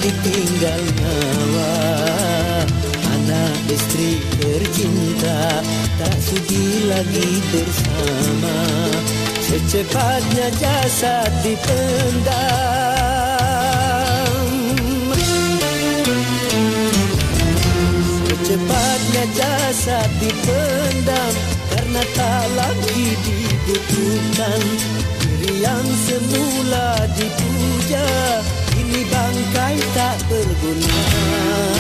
ditinggal nyawa. Anak istri tercinta tak sudi lagi bersama. Secepatnya jasad dipendam. Secepatnya jasad dipendam karena tak lagi dibutuhkan. Diri yang semula dipuja kini bangkai tak berguna.